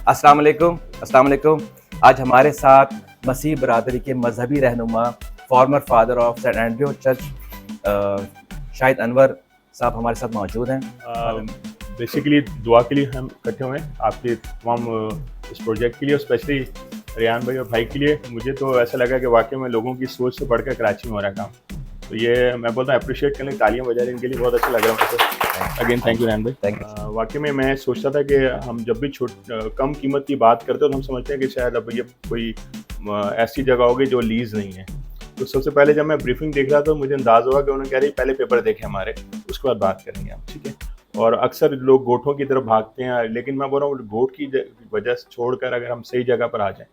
अस्सलाम वालेकुम। आज हमारे साथ मसीह बरादरी के मजहबी रहनुमा, former father of Saint Andrew church Shahid Anwar sahab हमारे साथ मौजूद हैं। बेसिकली दुआ के लिए हम इकट्ठे हुए हैं आपके तमाम इस प्रोजेक्ट के लिए, और स्पेशली रियान भाई और भाई के लिए। मुझे तो ऐसा लगा कि वाकई में लोगों की सोच से बढ़कर कराची में हो रहा है काम, तो ये मैं बोलता हूँ अप्रिशिएट करने, तालियां बजा रहे, इनके लिए बहुत अच्छा लग रहा है मुझे। अगेन थैंक यू रियान भाई। Thank you. वाकई में मैं सोचता था कि हम जब भी कम कीमत की बात करते हैं तो हम समझते हैं कि शायद अब ये कोई ऐसी जगह होगी जो लीज नहीं है। तो सबसे पहले जब मैं ब्रीफिंग देख रहा था तो मुझे अंदाज़ हुआ कि उन्होंने कह रही पहले पेपर देखें हमारे, उसके बाद बात करेंगे हम, ठीक है। और अक्सर लोग गोठों की तरफ भागते हैं, लेकिन मैं बोल रहा हूँ गोठ की वजह से छोड़कर अगर हम सही जगह पर आ जाएं,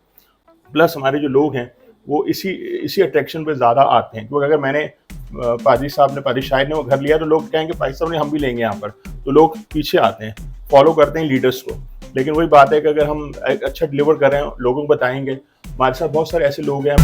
प्लस हमारे जो लोग हैं वो इसी अट्रैक्शन पे ज़्यादा आते हैं। क्योंकि अगर मैंने पादरी साहब ने, पादरी शाहिद ने वो घर लिया तो लोग कहेंगे भाई साहब ने हम भी लेंगे यहाँ पर, तो लोग पीछे आते हैं, फॉलो करते हैं लीडर्स को। लेकिन वही बात है कि अगर हम एक अच्छा डिलीवर कर रहे हैं, लोगों को बताएंगे। हमारे साथ बहुत सारे ऐसे लोग हैं।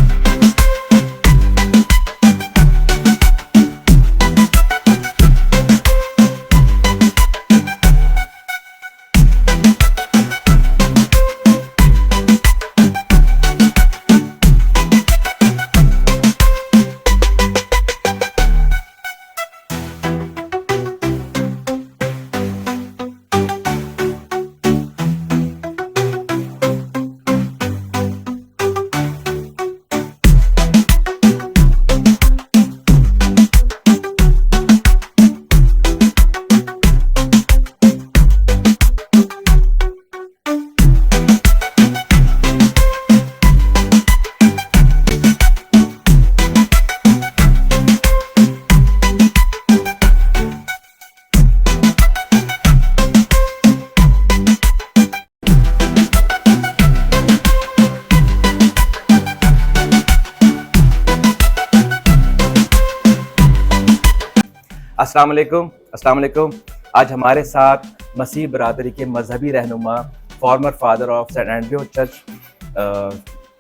अस्सलाम वालेकुम। आज हमारे साथ मसीह बरादरी के मजहबी रहनुमा, former father of Saint Andrew church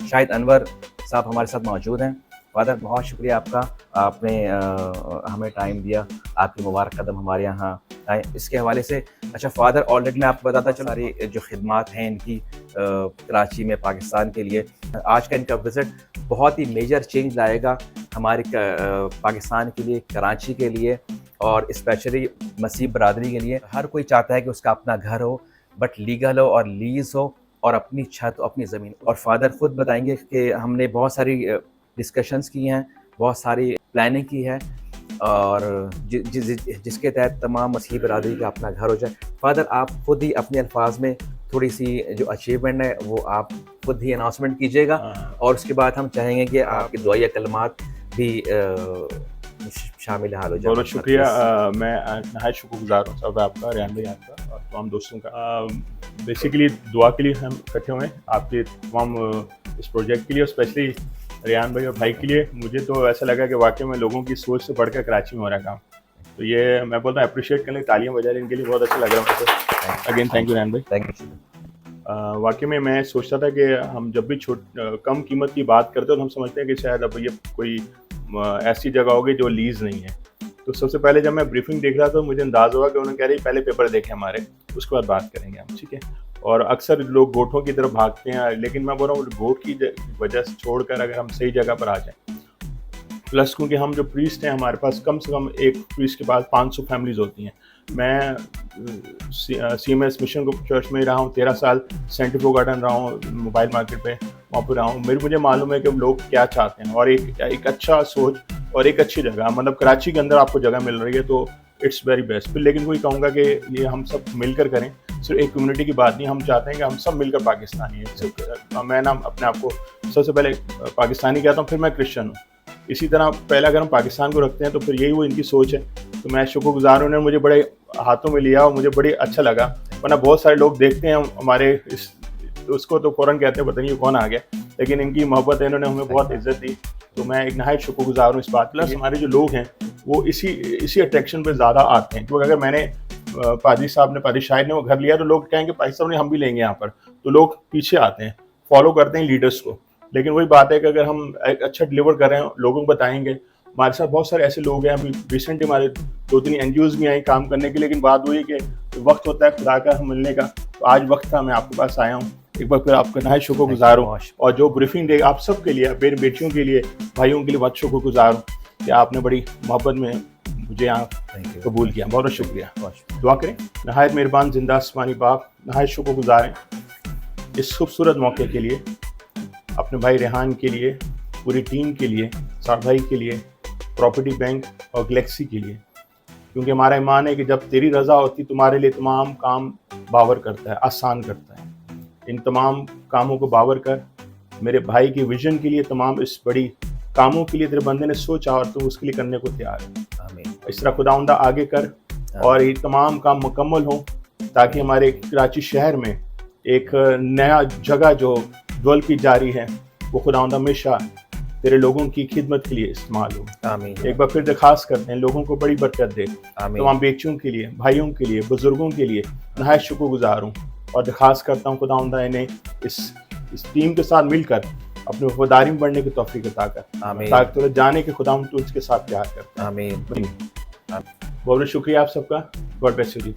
Shahid Anwar sahab हमारे साथ मौजूद हैं। फादर, बहुत शुक्रिया आपका, आपने हमें टाइम दिया, आपकी मुबारक कदम हमारे यहाँ आए इसके हवाले से। अच्छा फादर, ऑलरेडी मैं आपको बताता चला सारी जो खिदमात हैं इनकी कराची में पाकिस्तान के लिए, आज का इनका विज़िट बहुत ही मेजर चेंज लाएगा हमारे पाकिस्तान के लिए, कराची के लिए और स्पेशली मसीह बरादरी के लिए। हर कोई चाहता है कि उसका अपना घर हो, बट लीगल हो और लीज हो और अपनी छत, अपनी ज़मीन। और फादर ख़ुद बताएंगे कि हमने बहुत सारी डिस्कशंस की हैं, बहुत सारी प्लानिंग की है और जिसके तहत तमाम मसीह बरादरी का अपना घर हो जाए। फादर, आप खुद ही अपने अल्फाज में थोड़ी सी जो अचीवमेंट है वो आप खुद ही अनाउंसमेंट कीजिएगा, और उसके बाद हम चाहेंगे कि आपकी दुआया कलमात भी शामिल हाल हो जाए। बहुत शुक्रिया। मैं नहायत शुक्रगुजार हूँ सब आपका, रियान भाई आपका और तमाम दोस्तों का। बेसिकली दुआ के लिए हम इकट्ठे हुए हैं आपके तमाम इस प्रोजेक्ट के लिए, और स्पेशली रियान भाई और भाई के लिए। मुझे तो ऐसा लगा कि वाकई में लोगों की सोच से बढ़कर कराची में हो रहा है काम, तो ये मैं बोलता हूँ अप्रिशिएट करने, तालियां बजा रहे, इनके लिए बहुत अच्छा लग रहा है मुझे। अगेन थैंक यू रियान भाई। Thank you. वाकई में मैं सोचता था कि हम जब भी कम कीमत की बात करते हैं तो हम समझते हैं कि शायद अब ये कोई ऐसी जगह होगी जो लीज नहीं है। तो सबसे पहले जब मैं ब्रीफिंग देख रहा था तो मुझे अंदाज़ हुआ कि उन्होंने कह रही पहले पेपर देखें हमारे, उसके बाद बात करेंगे हम, ठीक है। और अक्सर लोग गोठों की तरफ भागते हैं, लेकिन मैं बोल रहा हूँ गोठ की वजह से छोड़कर अगर हम सही जगह पर आ जाएं, प्लस क्योंकि हम जो प्रीस्ट हैं, हमारे पास कम से कम एक प्रीस्ट के पास 500 फैमिलीज़ होती हैं। मैं CMS मिशन को चर्च में रहा हूँ 13 साल, सेंटिफो गार्डन रहा हूँ, मोबाइल मार्केट पे वहाँ पर रहा हूँ। मुझे मालूम है कि लोग क्या चाहते हैं, और एक अच्छा सोच और एक अच्छी जगह, मतलब कराची के अंदर आपको जगह मिल रही है तो इट्स वेरी बेस्ट। फिर लेकिन वही कहूँगा कि ये हम सब मिलकर करें, सिर्फ एक कम्युनिटी की बात नहीं। हम चाहते हैं कि हम सब मिलकर पाकिस्तानी हैं। मैं ना अपने आप को सबसे पहले पाकिस्तानी कहता हूँ, फिर मैं क्रिश्चियन हूँ। इसी तरह पहले अगर हम पाकिस्तान को रखते हैं तो फिर यही वो इनकी सोच है। तो मैं शुक्रगुजार हूँ, उन्होंने मुझे बड़े हाथों में लिया और मुझे बड़ी अच्छा लगा। वरना बहुत सारे लोग देखते हैं हमारे उसको तो फ़ौरन कहते हैं पता नहीं कौन आ गया, लेकिन इनकी मोहब्बत है, इन्होंने हमें बहुत इज्जत दी, तो मैं एक नहायत शुक्रगुजार हूँ इस बात। प्लस हमारे जो लोग हैं वो इसी अट्रैक्शन पे ज़्यादा आते हैं। क्योंकि अगर मैंने पादरी साहब ने, पादरी शाहिद ने वो घर लिया तो लोग कहेंगे भाई साहब ने हम भी लेंगे यहाँ पर, तो लोग पीछे आते हैं, फॉलो करते हैं लीडर्स को। लेकिन वही बात है कि अगर हम एक अच्छा डिलीवर कर रहे हैं, लोगों को बताएंगे। हमारे साथ बहुत सारे ऐसे लोग हैं, अभी रिसेंटली हमारे 2-3 NGOs भी आई काम करने के, लेकिन बात हुई कि वक्त होता है खुदा का मिलने का, तो आज वक्त था, मैं आपके पास आया हूँ। एक बार फिर आपका नहायत शुक्रगुजार हूँ, और जो ब्रीफिंग दे आप सब के लिए, मेरी बेटियों के लिए, भाइयों के लिए बहुत शुक्रगुजार हूँ कि आपने बड़ी मोहब्बत में मुझे यहाँ कबूल किया। बहुत बहुत शुक्रिया। दुआ करें। नहायत मेहरबान जिंदा आसमानी बाप, नहायत शुक्रगुजार हैं इस खूबसूरत मौके के लिए, अपने भाई रेहान के लिए, पूरी टीम के लिए, सार भाई के लिए, प्रॉपर्टी बैंक और गैलेक्सी के लिए, क्योंकि हमारा ईमान है कि जब तेरी रज़ा होती तुम्हारे लिए तमाम काम बावर करता है, आसान करता है। इन तमाम कामों को बावर कर, मेरे भाई की विजन के लिए, तमाम इस बड़ी कामों के लिए तेरे बंदे ने सोचा और तू उसके लिए करने को तैयार है। आमीन। इस तरह खुदावंदा आगे कर और ये तमाम काम मुकम्मल हों, ताकि हमारे कराची शहर में एक नया जगह जो डवल की जारी है वो खुदावंदा हमेशा तेरे लोगों की खिदमत के लिए इस्तेमाल हो। आमीन। एक बार फिर दरखास्त करते हैं, लोगों को बड़ी बरकत दे। आमीन। तमाम बेटियों के लिए, भाइयों के लिए, बुजुर्गों के लिए नहायत शुक्रगुजार हूँ, और दरखास्त करता हूँ खुदावंदा इन्हें इस टीम के साथ मिलकर अपनी वफादारी में बढ़ने की तौफीक अता कर, आमीन। ताकि तो जाने के खुदावंद तू उसके साथ प्यार करता है। आमीन। बहुत बहुत शुक्रिया आप सबका। God bless you ji.